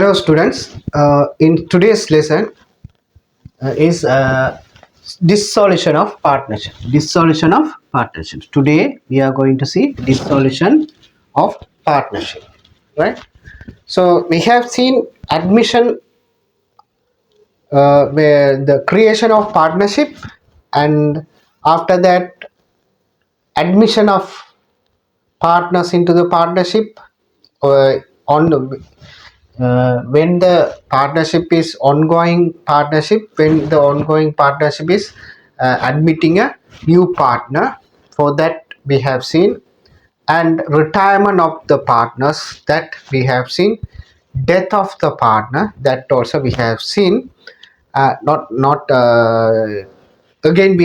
Hello students, in today's lesson is dissolution of partnership. Dissolution of partnership. Today we are going to see dissolution of partnership, right? So we have seen admission, where the creation of partnership, and after that admission of partners into the partnership, on the when the partnership is ongoing partnership, when the ongoing partnership is admitting a new partner, for that we have seen, and retirement of the partners, that we have seen, death of the partner, that also we have seen. Not Again,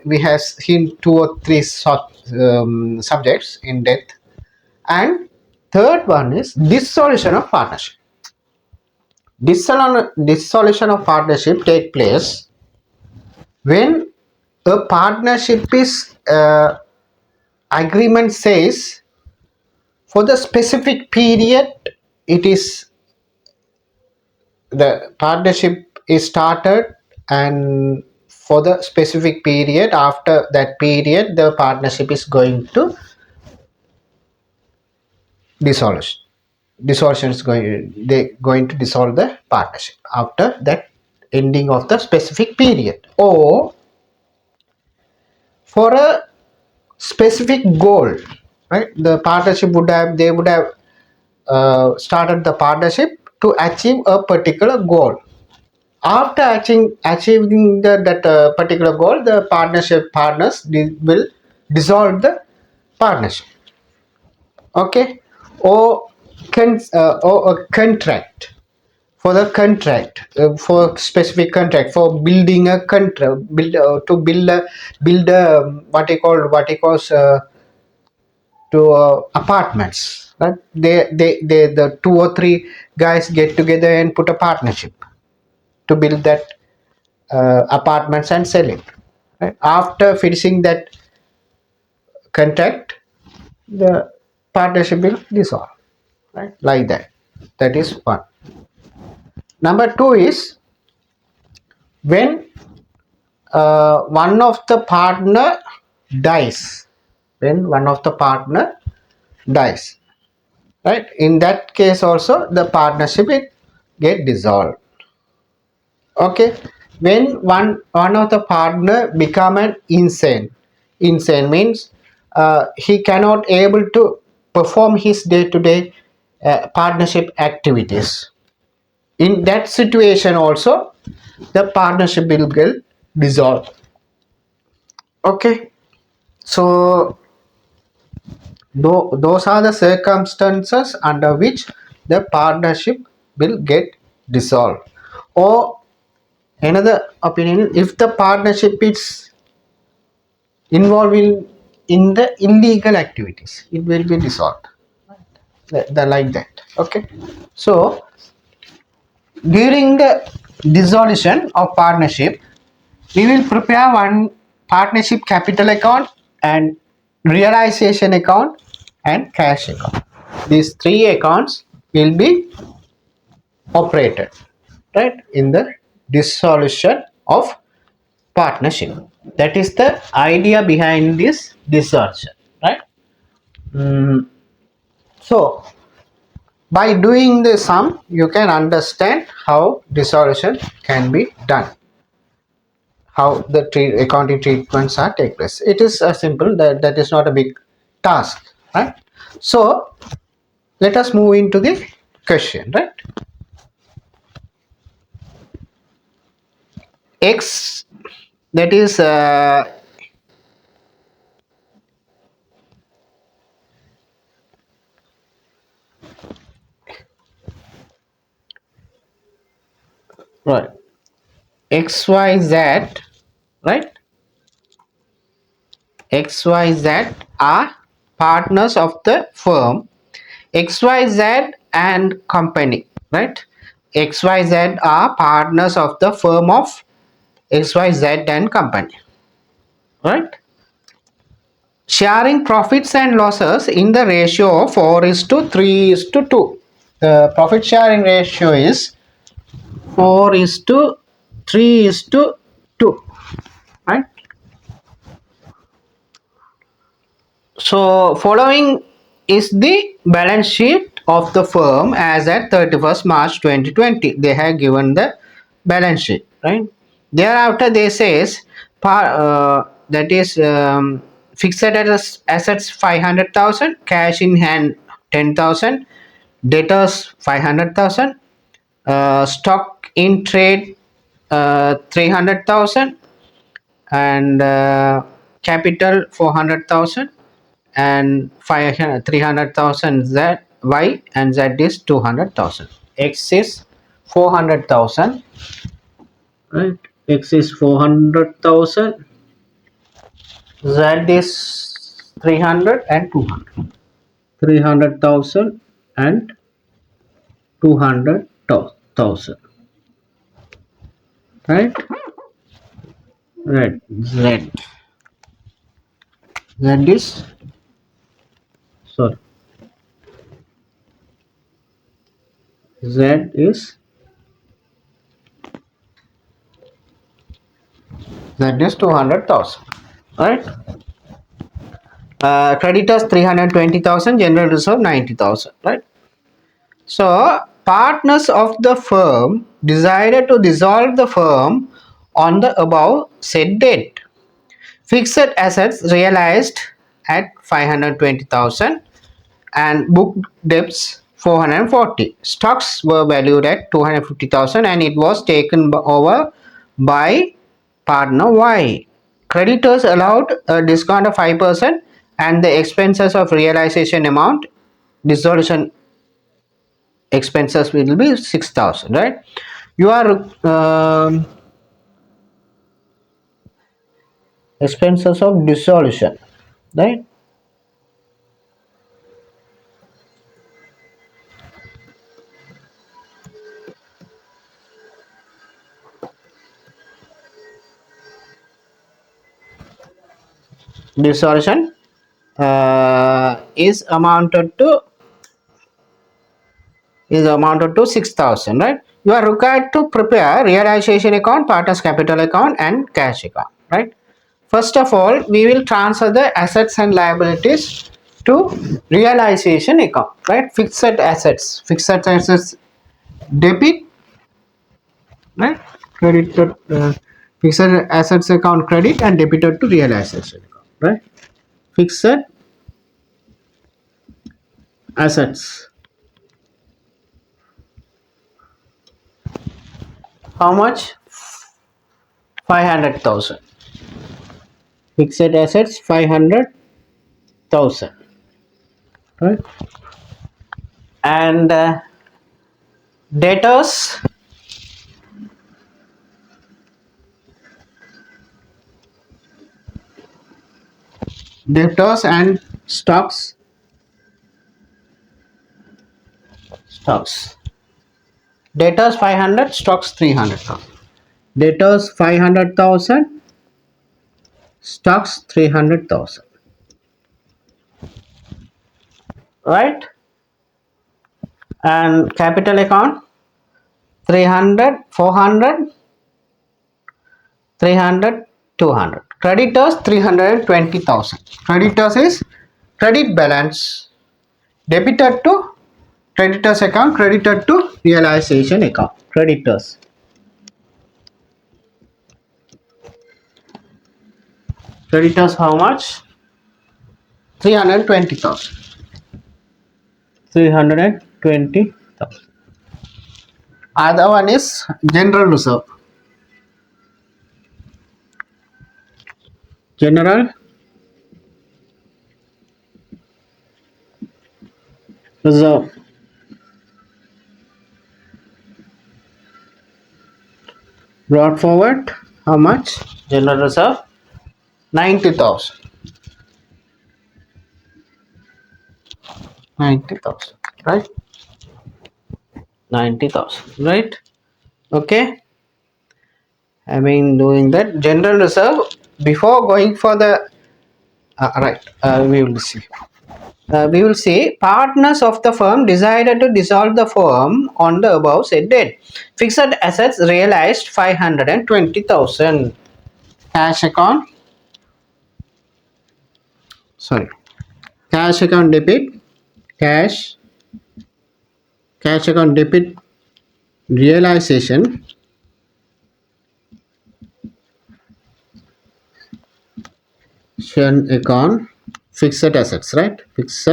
we have seen two or three subjects in depth. And third one is dissolution of partnership. Dissolution of partnership take place when a partnership is agreement says for the specific period, it is the partnership is started, and for the specific period, after that period the partnership is going to dissolve. Dissolution is going to dissolve the partnership after that ending of the specific period, or for a specific goal, right? The partnership would have started the partnership to achieve a particular goal. After achieving that particular goal, the partnership partners will dissolve the partnership. Okay. Or a contract, for the contract, for specific contract, for building a contract, build a what he calls to apartments, right? They the two or three guys get together and put a partnership to build that apartments and sell it, right? After finishing that contract, the partnership will dissolve, right? Like that. That is one. Number two is when one of the partner dies. When one of the partner dies, right? In that case also the partnership will get dissolved. Okay. When one of the partner become an insane means he cannot able to perform his day-to-day partnership activities. In that situation also the partnership will get dissolved. Okay. So those are the circumstances under which the partnership will get dissolved. Or another opinion, if the partnership is involving in the illegal activities, it will be dissolved. Like that. Okay. So during the dissolution of partnership, we will prepare one partnership capital account and realization account and cash account. These three accounts will be operated, right, in the dissolution of partnership. That is the idea behind this dissolution, right? So by doing the sum, you can understand how dissolution can be done, how the accounting treatments are take place. It is simple. That is not a big task, right? So let us move into the question, right? X, that is right, XYZ, right? XYZ are partners of the firm XYZ and company, right? XYZ are partners of the firm of XYZ and company, right? Sharing profits and losses in the ratio of 4:3:2. the profit sharing ratio is 4 is to 3 is to 2, right? So following is the balance sheet of the firm as at 31st March 2020. They have given the balance sheet, right? Thereafter they says that is fixed assets 500,000, cash in hand 10,000, debtors 500,000, stock in trade 300,000, and capital 400,000, and 300,000 Z Y, and Z is 200,000. X is 400,000, right? X is 400,000. Z is 300 and 200. 300,000 and 200,000, right? Right. Z. Z is, sorry. Z is Z is 200,000, right? Creditors 320,000, general reserve 90,000, right? So partners of the firm decided to dissolve the firm on the above said date. Fixed assets realized at 520,000 and booked debts 440. Stocks were valued at 250,000 and it was taken over by partner Y. Creditors allowed a discount of 5% and the expenses of realization amount, dissolution expenses will be 6,000, right? You are expenses of dissolution, right? Dissolution is amounted to 6,000, right? You are required to prepare realization account, partners capital account and cash account, right? First of all, we will transfer the assets and liabilities to realization account, right? Fixed assets debit, right? Credited fixed assets account credit and debited to realization account, right? Fixed assets, how much? 500,000. Fixed assets 500,000, right? And debtors and stocks debtors 500, stocks 300,000. Debtors 500,000, stocks 300,000, right? And capital account 300, 400, 300, 200. Creditors 320,000. Creditors is credit balance debited to creditors account, credited to realization account. Creditors how much? 320,000. 320,000. Other one is general reserve. General reserve brought forward how much? General reserve 90,000. 90,000, right? 90,000, right? Okay. I mean doing that general reserve before going for the right. We will see. we will say partners of the firm decided to dissolve the firm on the above said date. Fixed assets realized 520,000. Cash account, sorry, cash account debit, cash, cash account debit, realization, account, fixed assets, right? Fixed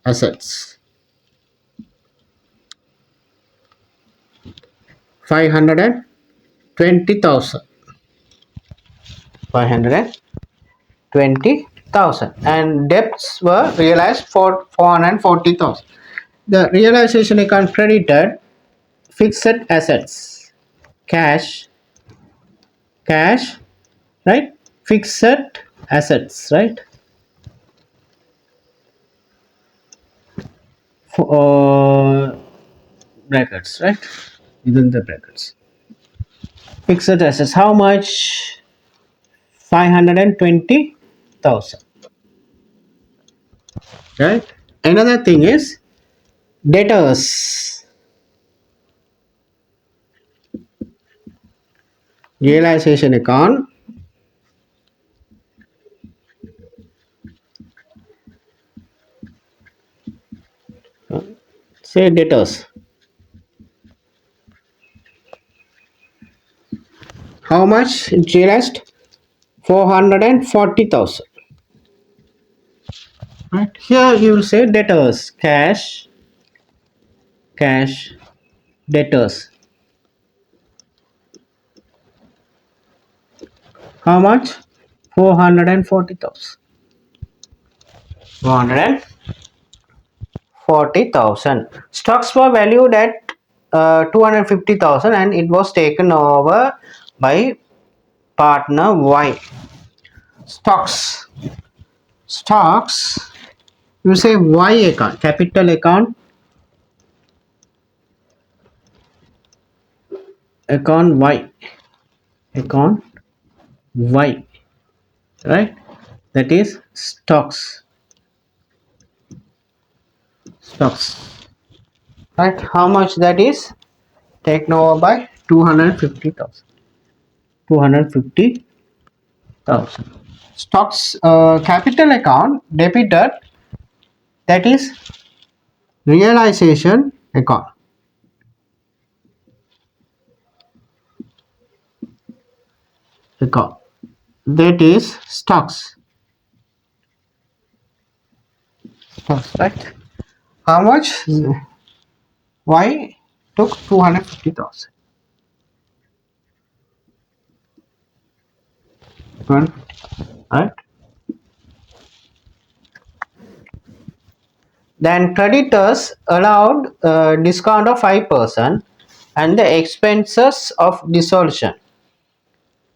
assets, 520,000. 520,000 and debts were realized for 440,000. The realization account credited fixed assets, cash, cash, right? Fixed assets, right? For brackets, right? Within the brackets. Fixed assets, how much? 520,000, right? Another thing is debtors, realization account, say debtors. How much it realized? 440,000. Right here you will say debtors, cash, cash, debtors. How much? 440,000. 440,000. Stocks were valued at 250,000 and it was taken over by partner Y. Stocks. Stocks. You say Y account, capital account, account Y, account Y, right? That is stocks, stocks, right? How much that is? Taken over by 250,000. 250,000. Stocks capital account debited, that is realization account. Account. That is stocks. Stocks, right? How much? Y took 250,000. Right? Then creditors allowed a discount of 5% and the expenses of dissolution.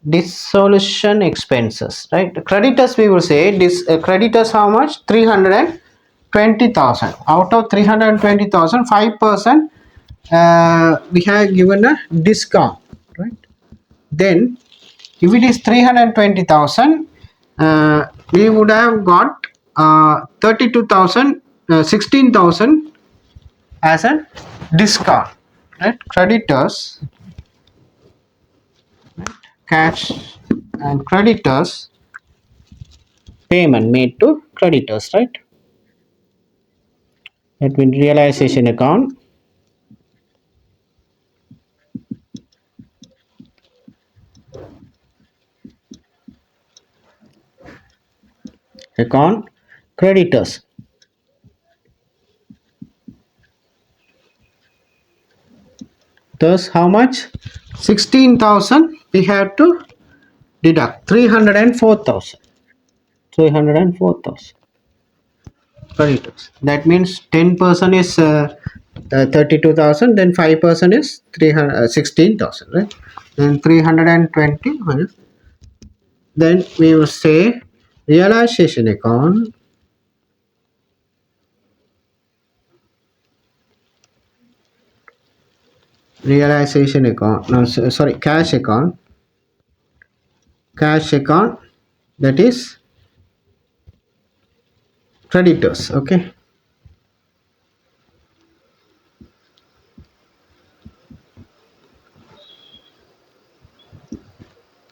Dissolution expenses, right? Creditors, we will say this creditors how much? 320,000. Out of 320,000, 5% we have given a discount, right? Then if it is 320,000, we would have got 32,000, 16,000 as a discount, right? Creditors, cash and creditors, payment made to creditors, right? That means realization account, account creditors. Thus how much? 16,000 we have to deduct. 304,000. 304,000 creditors. That means 10% is 32,000, then 5% is 16,000, right? Then 320 minus. Then we will say realization account, realization account, no, sorry, cash account, cash account, that is creditors. Okay,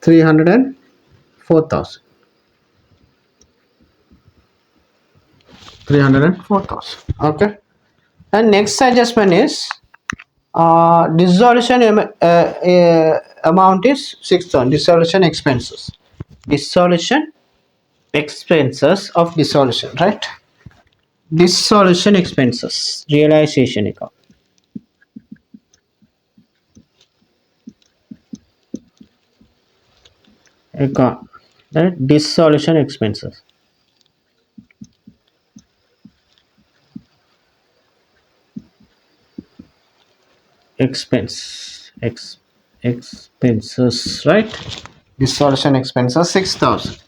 304,000. 304,000. Okay, and next adjustment is dissolution amount is 6,000. Dissolution expenses. Dissolution expenses of dissolution, right? Dissolution expenses. Realization account. Right? Dissolution expenses. Expenses, right? Dissolution expenses 6,000.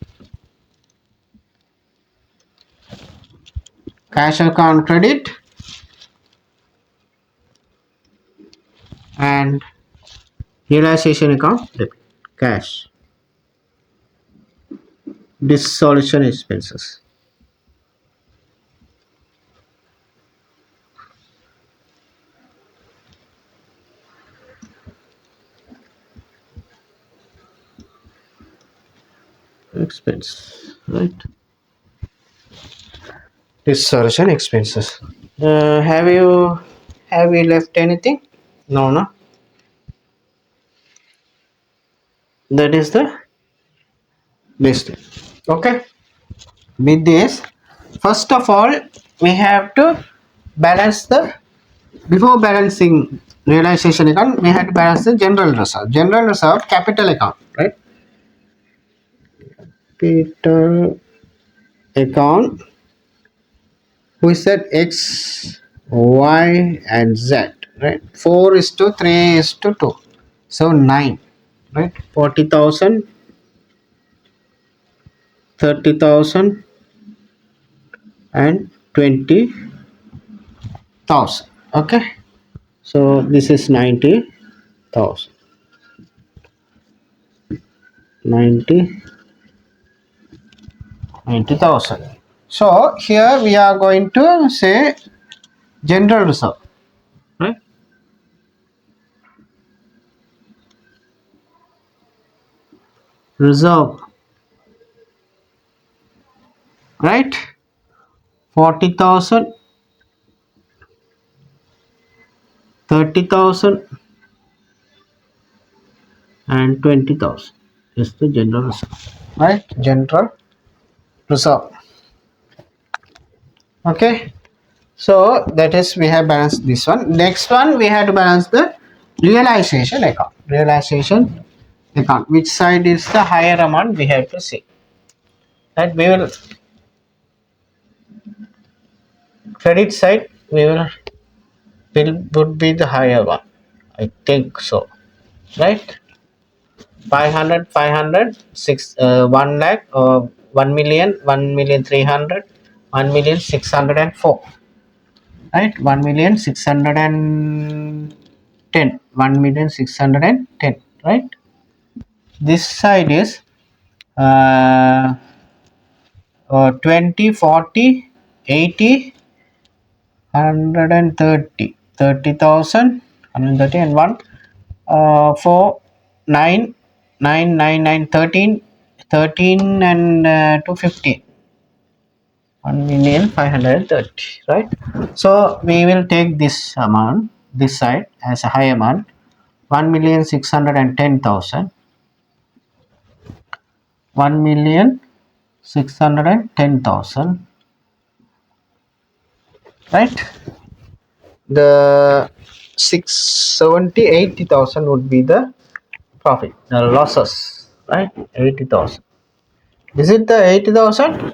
Cash account credit and realization account debit. Cash. Dissolution expenses. Expense, right? Dissolution expenses. Have you left anything? No, no. That is the list. Okay. With this, first of all, we have to balance the before balancing realization account. We have to balance the general reserve. General reserve capital account, right? Capital account. We said X, Y, and Z, right? 4:3:2. So 9, right? 40,000, 30,000, and 20,000. Okay. So this is 90,000. 90, 90,000. So here we are going to say general reserve, right? Reserve, right? 40,000, 30,000, and 20,000 is the general reserve, right? General reserve. Okay. So that is we have balanced this one. Next one we have to balance the realization account. Realization account. Which side is the higher amount we have to see. Right? We will credit side would be the higher one. I think so. Right? 500, 500, 1 lakh, 1 million, 1,300,000, 1,604,000. Right, 1,610, 1,610, right? This side is uh, 20, 40, 80, 130, 30,000, 130, and 1, 4, 9, 9, 9, 9, 13, 13, and 215. 1,530,000, right? So we will take this amount, this side as a high amount, 1,610,000, 1,610,000, right? The 670, 80,000 would be the profit, the losses, right? 80,000. Is it the 80,000?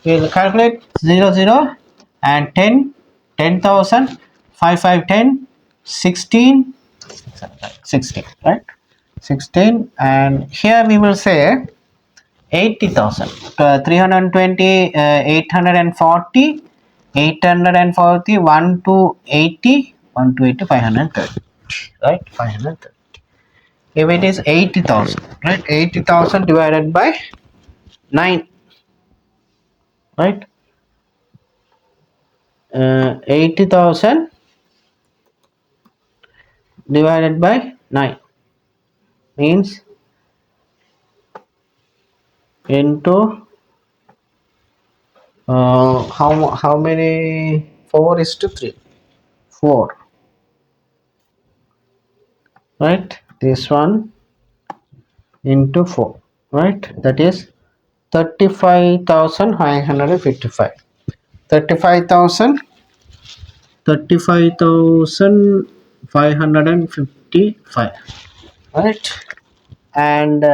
We will calculate 0, 0, and 10, 10,000, 5, 5, 10, 16, 16, right? 16, and here we will say 80,000, 320, 840, 840, 1 to 80, 1 to 80, 530, right? 530. If it is 80,000, right? 80,000 divided by 9, right? 80,000 divided by 9 means into how many? 4 is to 3. 4, right? This one into 4, right? That is 35,555. 35,000 35,555, right? And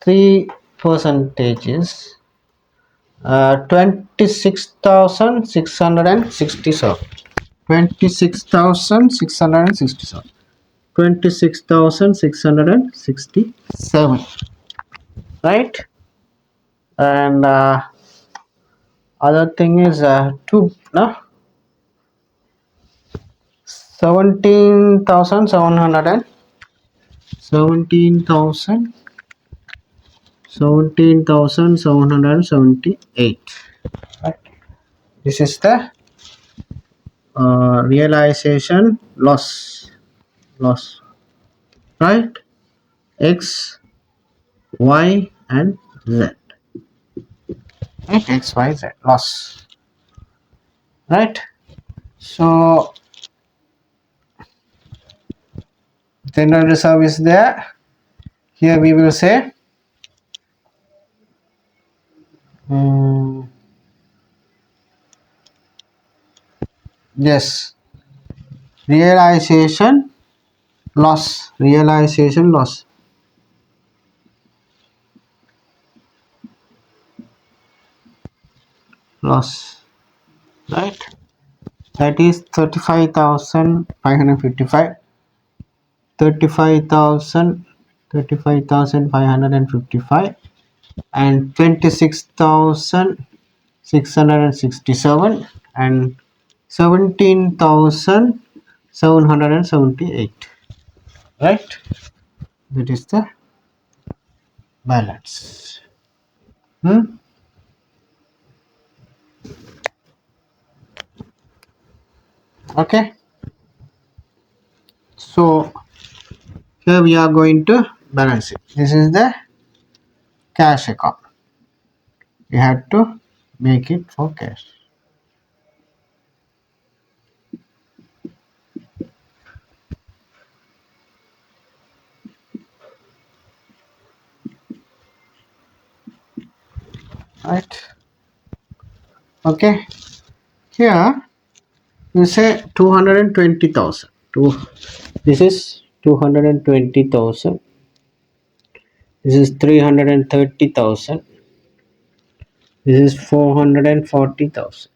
3 percentages 26,667. 26,667. 26,667, right? And other thing is 2 no 17,700 17,778, right? This is the realization loss, right? X, Y and Z, right? X, Y, Z loss, right? So general reserve is there. Here we will say yes, realization loss, right? That is 35,555, 35,000, 35,555, and 26,667 and 17,778, right? That is the balance. Okay, so here we are going to balance it. This is the cash account. We have to make it for cash, right? Okay, here you say 220,000. This is 220,000. This is 330,000. This is 440,000.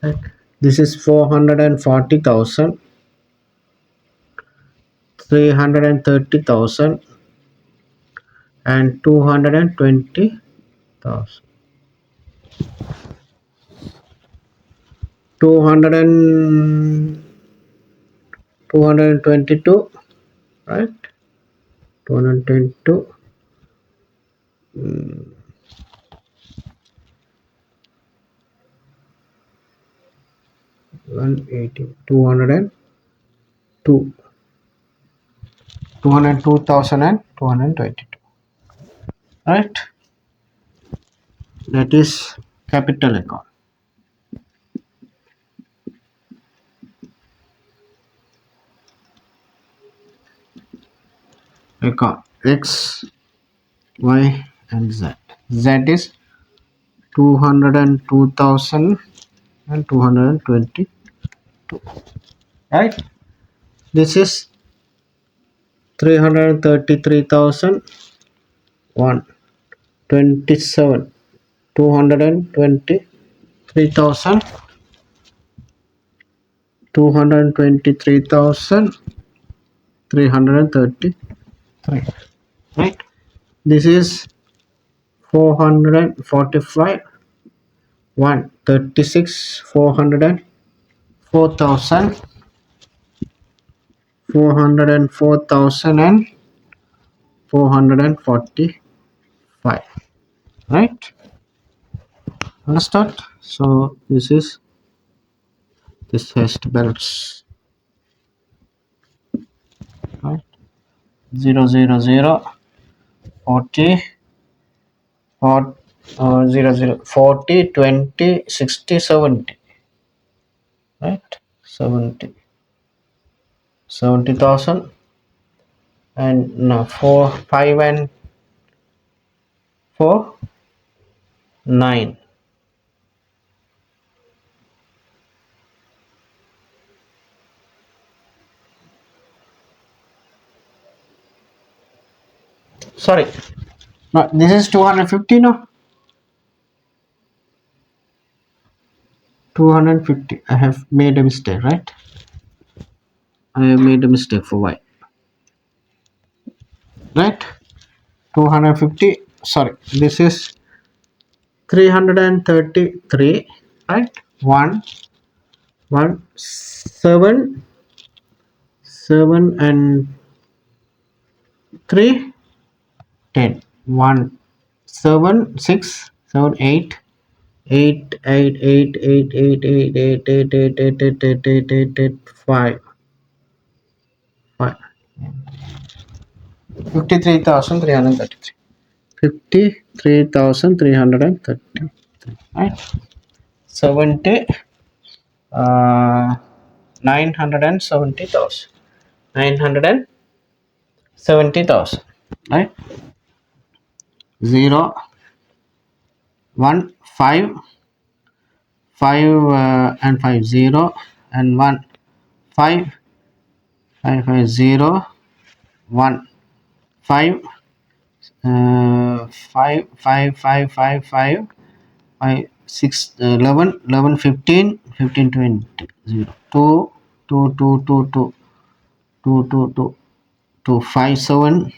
Right? This is 440,000, 330,000, and 220,000. 222, right? 222, 180, 202, 202,000 and 222, right? That is capital account. X, Y and Z. Z is 202,000 and 220, right? This is 333,000, 127, 223,000, 223,333, right? This is 445, 136, 404,000, 404,000 and 445, right? Understood? So this has to balance, right? 0 0 0 40 or 0 0 40 20 60 70, right? 70 70,000, and no, 4 5 and 4 9. Sorry, no, this is 250. No, 250. I have made a mistake, right? I have made a mistake for y, right? 250. Sorry, this is 333, right? 1 1 7 7 and 3 10. 1 7 6 7 8 8 8 8 8 8 8 8 8 8 8 8 8 8 8 8 5 5 53,333. 53,333, right? 70 970,000, 970,000, right? 0 1 5 5 and 5 0 and 1 5 5 5 0 1 5 5 5 5 5 5 5 6 11 11 15 15 20 0 2 2 2 2 2 2 2 2 2 5 7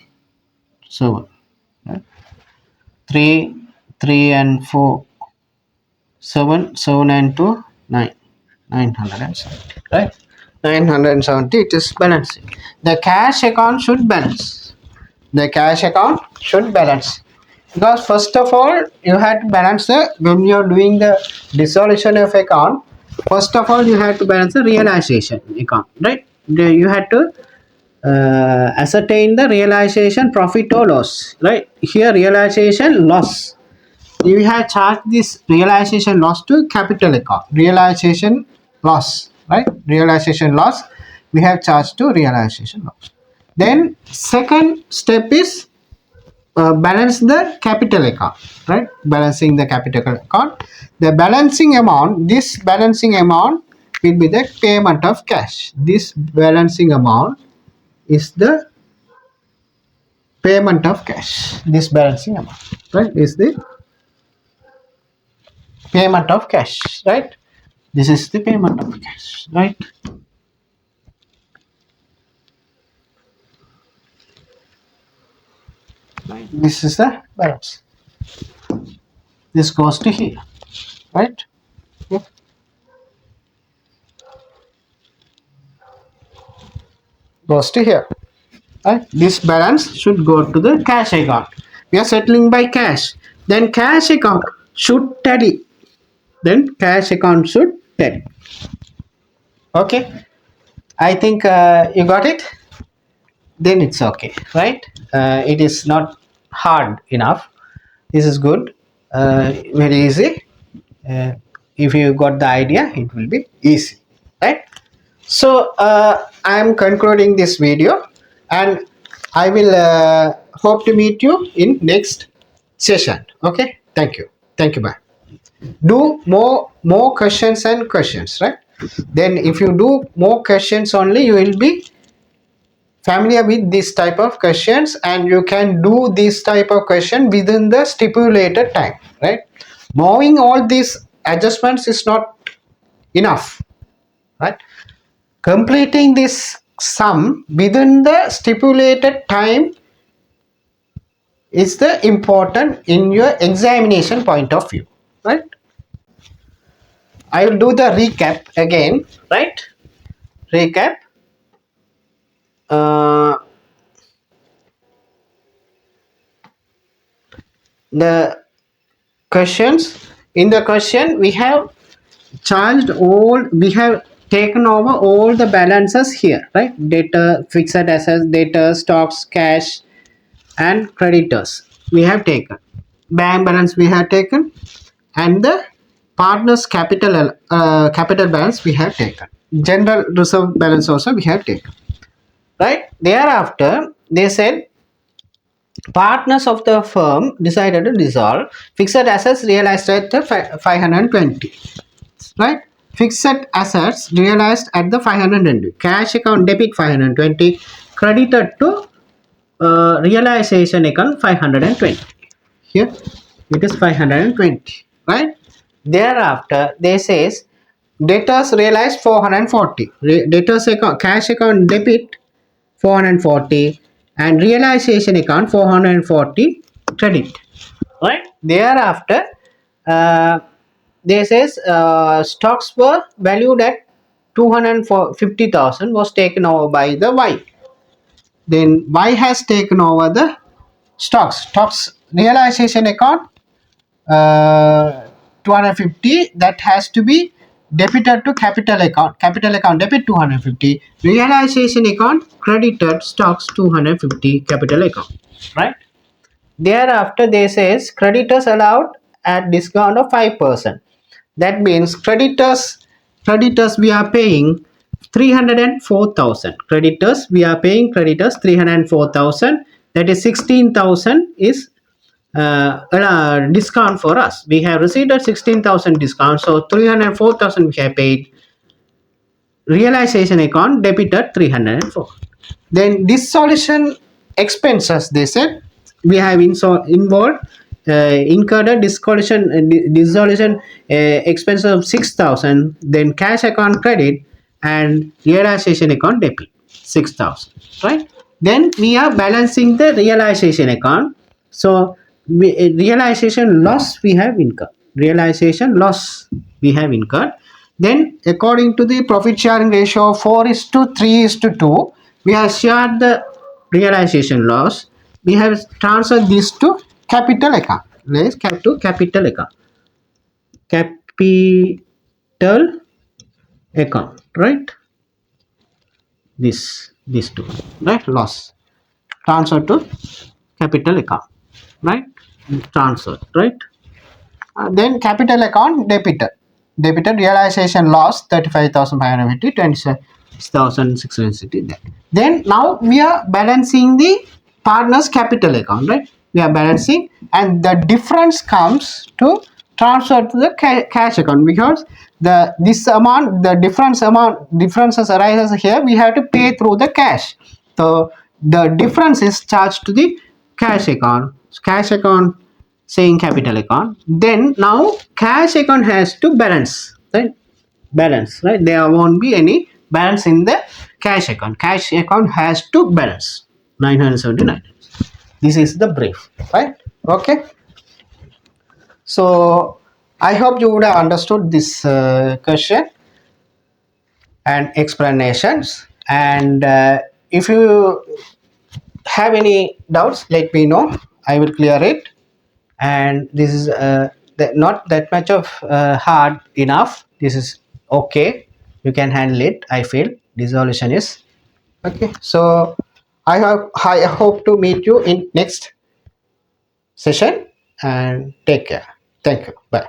7, right? 3 3 and 4 7 7 and 2 9, 970, right? 970, it is balancing. The cash account should balance. The cash account should balance, because first of all you had to balance the, when you are doing the dissolution of account, first of all you had to balance the realization account, right? You had to ascertain the realization profit or loss, right? Here realization loss, you have charged this realization loss to capital account, realization loss, right? Realization loss we have charged to realization loss. Then second step is balance the capital account, right? Balancing the capital account, the balancing amount, this balancing amount will be the payment of cash. This balancing amount is the payment of cash. This balancing amount, right, is the payment of cash, right? This is the payment of cash, right? Right. This is the balance. This goes to here, right? Yep. Goes to here. Right? This balance should go to the cash account. We are settling by cash. Then cash account should tally. Then cash account should tally. Okay. I think you got it. Then it's okay, right? It is not hard enough. This is good. Very easy. Uh, if you got the idea, it will be easy, right? So I am concluding this video, and I will hope to meet you in next session. Okay, thank you, bye. Do more questions and questions, right? Then if you do more questions only, you will be familiar with this type of questions, and you can do this type of question within the stipulated time, right? Knowing all these adjustments is not enough, right? Completing this sum within the stipulated time is the important in your examination point of view, right? I will do the recap again, right? Recap. uh, the questions In the question, we have charged all, we have taken over all the balances here, right? Data, fixed assets, data, stocks, cash, and creditors. We have taken. Bank balance we have taken, and the partners capital balance we have taken. General reserve balance also we have taken. Right? Thereafter, they said partners of the firm decided to dissolve. Fixed assets realized at the 520. Right? Fixed assets realized at the 520. Cash account debit 520. Credited to realization account 520. Here it is 520. Right? Thereafter, they says debtors realized 440. Debtors account cash account debit 440 and realization account 440 credit, right? Thereafter, uh, they says stocks were valued at 250,000 was taken over by the Y. Then Y has taken over the stocks realization account 250, that has to be debited to capital account debit 250, realization account credited stocks 250 capital account, right? Thereafter, they says creditors allowed at discount of 5%. That means creditors we are paying 304,000. Creditors we are paying creditors 304,000. That is 16,000 is discount for us. We have received a 16,000 discount, so 304,000 we have paid. Realization account debited 304. Then dissolution expenses, they said we have involved incurred a dissolution expense of 6,000. Then cash account credit and realization account debit 6,000. Right. Then we are balancing the realization account. So realization loss we have incurred. Realization loss we have incurred. Then according to the profit sharing ratio 4:3:2, we have shared the realization loss. We have transferred this to capital account. Let's to capital account. Capital account, right? These two, right? Loss transfer to capital account, right? Transfer, right? Then capital account debited realization loss 35,550, 26,660. Then now we are balancing the partners capital account, right? We are balancing, and the difference comes to transfer to the cash account, because the differences arises here, we have to pay through the cash. So the difference is charged to the cash account saying capital account. Then now cash account has to balance, right? There won't be any balance in the cash account has to balance 979. This is the brief, right? Okay, so I hope you would have understood this question and explanations, and if you have any doubts, let me know, I will clear it. And this is not that much of hard enough. This is okay, you can handle it, I feel. Dissolution is okay. So I hope to meet you in next session, and take care. Thank you. Bye.